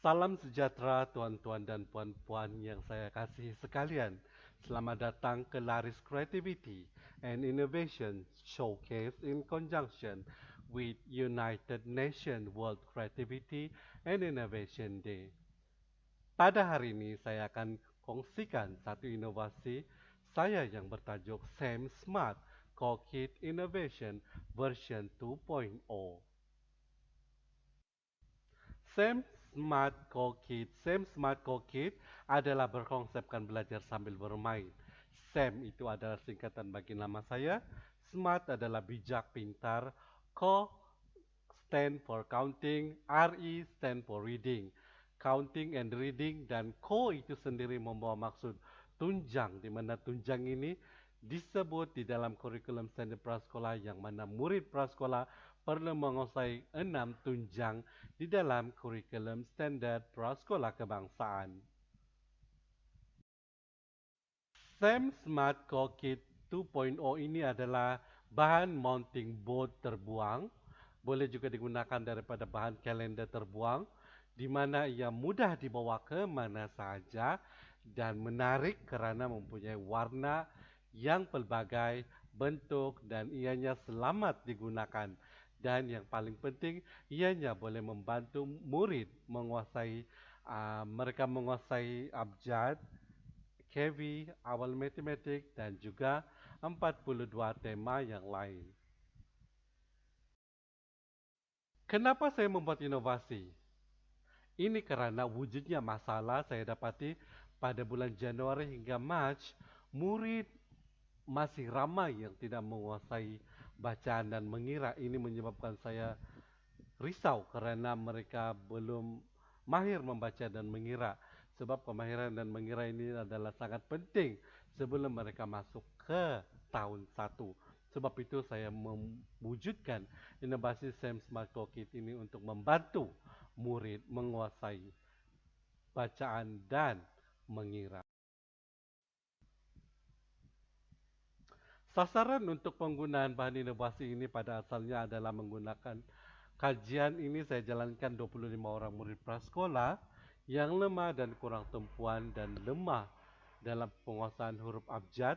Salam sejahtera tuan-tuan dan puan-puan yang saya kasihi sekalian. Selamat datang ke Laris Creativity and Innovation Showcase in conjunction with United Nations World Creativity and Innovation Day. Pada hari ini saya akan kongsikan satu inovasi saya yang bertajuk SAM Smart Cockpit Innovation version 2.0. Sam Smart Co-Kit adalah berkonsepkan belajar sambil bermain. Sam itu adalah singkatan bagi nama saya. Smart adalah bijak, pintar. Co stand for counting. RE stand for reading. Counting and reading dan co itu sendiri membawa maksud tunjang, di mana tunjang ini disebut di dalam kurikulum standar prasekolah yang mana murid prasekolah perlu menguasai 6 tunjang di dalam kurikulum standar prasekolah kebangsaan. SAM Smart Co-Kit 2.0 ini adalah bahan mounting board terbuang, boleh juga digunakan daripada bahan kalender terbuang, di mana ia mudah dibawa ke mana sahaja dan menarik kerana mempunyai warna yang pelbagai, bentuk dan ianya selamat digunakan. Dan yang paling penting, ianya boleh membantu murid mereka menguasai abjad, KV, awal matematik dan juga 42 tema yang lain. Kenapa saya membuat inovasi? Ini kerana wujudnya masalah saya dapati pada bulan Januari hingga Mac, murid masih ramai yang tidak menguasai bacaan dan mengira. Ini menyebabkan saya risau kerana mereka belum mahir membaca dan mengira. Sebab kemahiran dan mengira ini adalah sangat penting sebelum mereka masuk ke tahun 1. Sebab itu saya mewujudkan inovasi SAM Smart Co-Kit ini untuk membantu murid menguasai bacaan dan mengira. Sasaran untuk penggunaan bahan inovasi ini pada asalnya adalah menggunakan kajian ini saya jalankan 25 orang murid prasekolah yang lemah dan kurang tumpuan dan lemah dalam penguasaan huruf abjad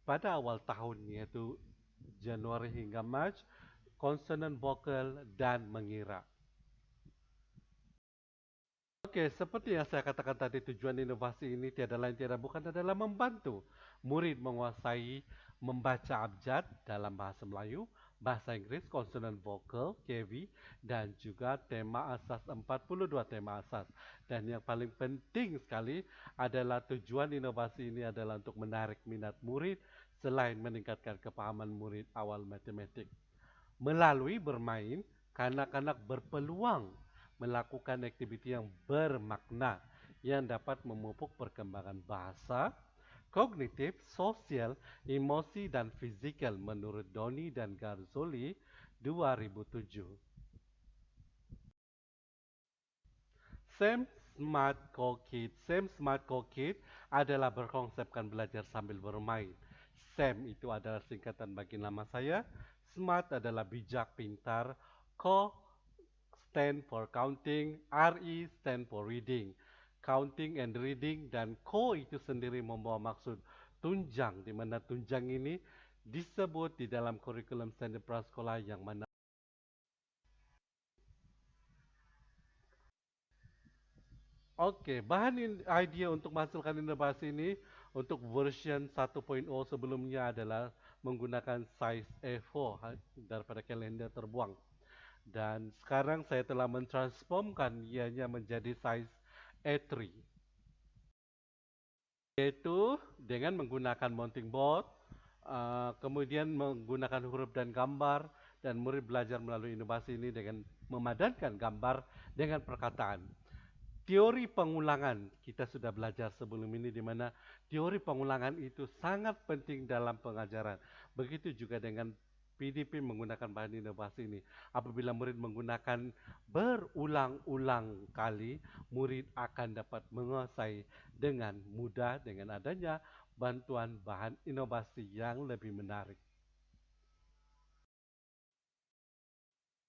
pada awal tahun iaitu Januari hingga Mac, konsonan vokal dan mengira. Okey, seperti yang saya katakan tadi, tujuan inovasi ini tiada lain tiada bukan adalah membantu murid menguasai membaca abjad dalam bahasa Melayu, bahasa Inggeris, konsonan vokal, KV dan juga tema asas 42 tema asas. Dan yang paling penting sekali adalah tujuan inovasi ini adalah untuk menarik minat murid selain meningkatkan kepahaman murid awal matematik. Melalui bermain, kanak-kanak berpeluang melakukan aktiviti yang bermakna yang dapat memupuk perkembangan bahasa, kognitif, sosial, emosi dan fizikal menurut Doni dan Garzoli 2007. Sam Smart Co-Kit adalah berkonsepkan belajar sambil bermain. Sam itu adalah singkatan bagi nama saya. Smart adalah bijak, pintar. Co stand for counting, RE stand for reading. Counting and reading dan co itu sendiri membawa maksud tunjang, di mana tunjang ini disebut di dalam kurikulum standar prasekolah yang mana Okey, bahan idea untuk menghasilkan inovasi ini untuk version 1.0 sebelumnya adalah menggunakan size A4 daripada kalender terbuang. Dan sekarang saya telah mentransformkan ianya menjadi size A3. Iaitu dengan menggunakan mounting board, kemudian menggunakan huruf dan gambar dan murid belajar melalui inovasi ini dengan memadankan gambar dengan perkataan. Teori pengulangan kita sudah belajar sebelum ini di mana teori pengulangan itu sangat penting dalam pengajaran. Begitu juga dengan PDP menggunakan bahan inovasi ini. Apabila murid menggunakan berulang-ulang kali, murid akan dapat menguasai dengan mudah dengan adanya bantuan bahan inovasi yang lebih menarik.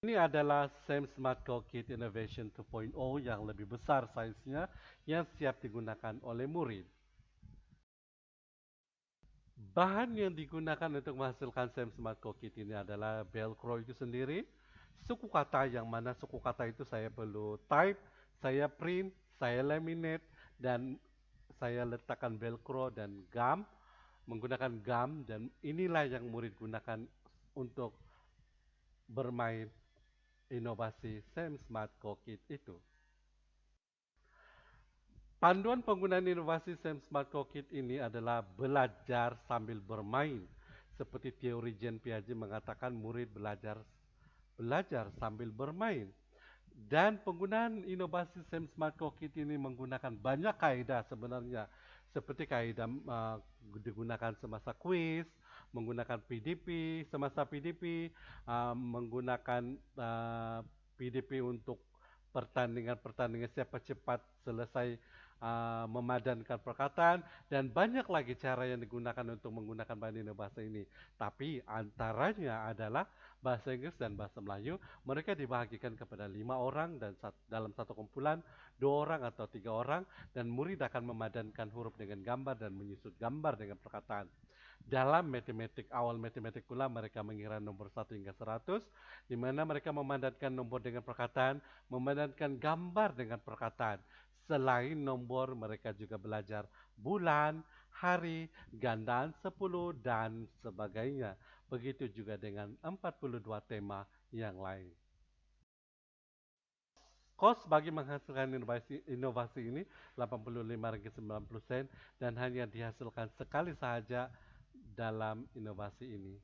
Ini adalah SEM Smart Toolkit Innovation 2.0 yang lebih besar saiznya yang siap digunakan oleh murid. Bahan yang digunakan untuk menghasilkan SEM Smart Toolkit ini adalah Velcro itu sendiri, suku kata yang mana suku kata itu saya perlu type, saya print, saya laminate, dan saya letakkan Velcro dan gum, menggunakan gum, dan inilah yang murid gunakan untuk bermain inovasi SEM Smart Toolkit itu. Panduan penggunaan inovasi SEM Smart Toolkit ini adalah belajar sambil bermain. Seperti teori Jean Piaget mengatakan murid belajar sambil bermain. Dan penggunaan inovasi SEM Smart Toolkit ini menggunakan banyak kaidah sebenarnya. Seperti kaidah digunakan semasa kuis, menggunakan PDP, semasa PDP, menggunakan PDP untuk pertandingan-pertandingan siapa cepat selesai memadankan perkataan, dan banyak lagi cara yang digunakan untuk menggunakan bahan inovasi ini. Tapi antaranya adalah bahasa Inggris dan bahasa Melayu. Mereka dibagikan kepada 5 orang dan dalam satu kumpulan 2 orang atau 3 orang, dan murid akan memadankan huruf dengan gambar dan menyusut gambar dengan perkataan. Dalam matematik, awal matematik pula mereka mengira nomor 1 hingga 100, di mana mereka memadankan nombor dengan perkataan, memadankan gambar dengan perkataan. Selain nombor, mereka juga belajar bulan, hari, gandaan 10, dan sebagainya. Begitu juga dengan 42 tema yang lain. Kos bagi menghasilkan inovasi ini Rp85,90 dan hanya dihasilkan sekali sahaja dalam inovasi ini.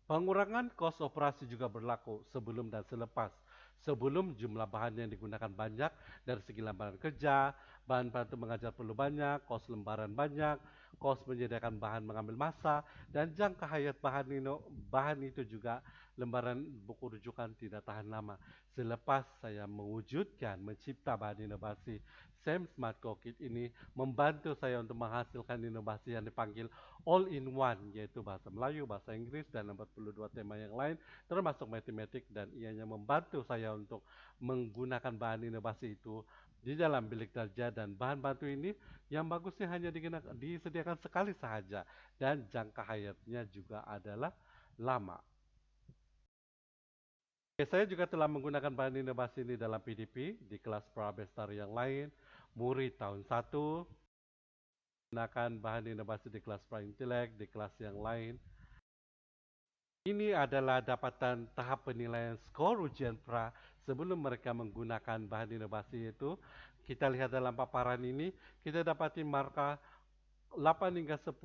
Pengurangan kos operasi juga berlaku sebelum dan selepas. Sebelum jumlah bahan yang digunakan banyak dari segi lembaran kerja, bahan bantu mengajar perlu banyak, kos lembaran banyak, kos menyediakan bahan mengambil masa, dan jangka hayat bahan itu juga lembaran buku rujukan tidak tahan lama. Selepas saya mewujudkan, mencipta bahan inovasi SEM Smart Toolkit ini membantu saya untuk menghasilkan inovasi yang dipanggil all-in-one, yaitu bahasa Melayu, bahasa Inggris, dan 42 tema yang lain, termasuk matematik, dan ianya membantu saya untuk menggunakan bahan inovasi itu di dalam bilik kerja, dan bahan bantu ini yang bagusnya hanya disediakan sekali sahaja, dan jangka hayatnya juga adalah lama. Saya juga telah menggunakan bahan inovasi ini dalam PDP di kelas Prabestar yang lain, murid tahun 1, menggunakan bahan inovasi di kelas Pra-Intelek, di kelas yang lain. Ini adalah dapatan tahap penilaian skor ujian pra sebelum mereka menggunakan bahan inovasi itu. Kita lihat dalam paparan ini, kita dapati markah 8 hingga 10,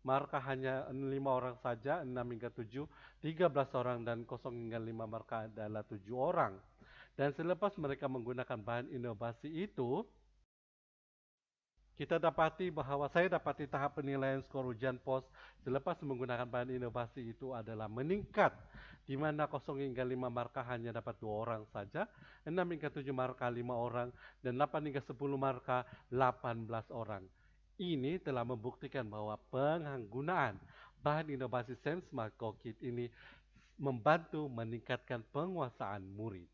markah hanya 5 orang saja, 6 hingga 7, 13 orang, dan 0 hingga 5 markah adalah 7 orang. Dan selepas mereka menggunakan bahan inovasi itu, kita dapati bahwa saya dapati tahap penilaian skor ujian pos selepas menggunakan bahan inovasi itu adalah meningkat, di mana 0 hingga 5 markah hanya dapat 2 orang saja, 6 hingga 7 markah 5 orang, dan 8 hingga 10 markah 18 orang. Ini telah membuktikan bahwa penggunaan bahan inovasi SEM Smart Toolkit ini membantu meningkatkan penguasaan murid.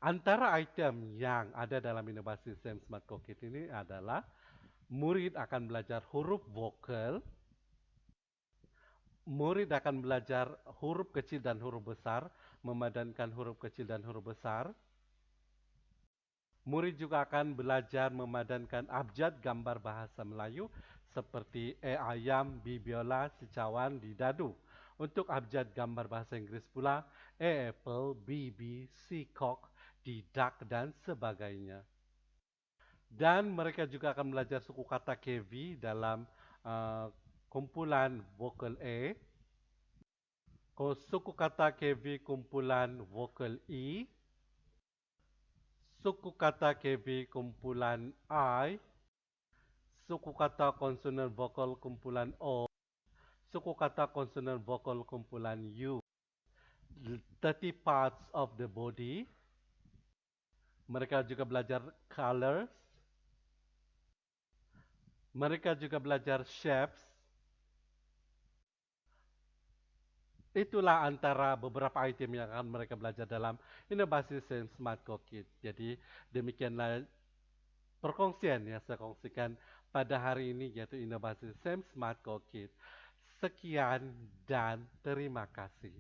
Antara item yang ada dalam inovasi SEM Smart Toolkit ini adalah murid akan belajar huruf vokal, murid akan belajar huruf kecil dan huruf besar, memadankan huruf kecil dan huruf besar. Murid juga akan belajar memadankan abjad gambar bahasa Melayu seperti ayam, B biola, C cawan, D dadu. Untuk abjad gambar bahasa Inggris pula apple, B, C cock, D duck, dan sebagainya. Dan mereka juga akan belajar suku kata KV dalam kumpulan vokal A, suku kata KV kumpulan vokal E, suku kata KV kumpulan I, suku kata konsonan vokal kumpulan O, suku kata konsonan vokal kumpulan U. 30 parts of the body. Mereka juga belajar colors. Mereka juga belajar shapes. itulah antara beberapa item yang akan mereka belajar dalam inovasi Sains Smart Core Kit. Jadi demikianlah perkongsian yang saya kongsikan pada hari ini yaitu inovasi Sains Smart Core Kit. Sekian dan terima kasih.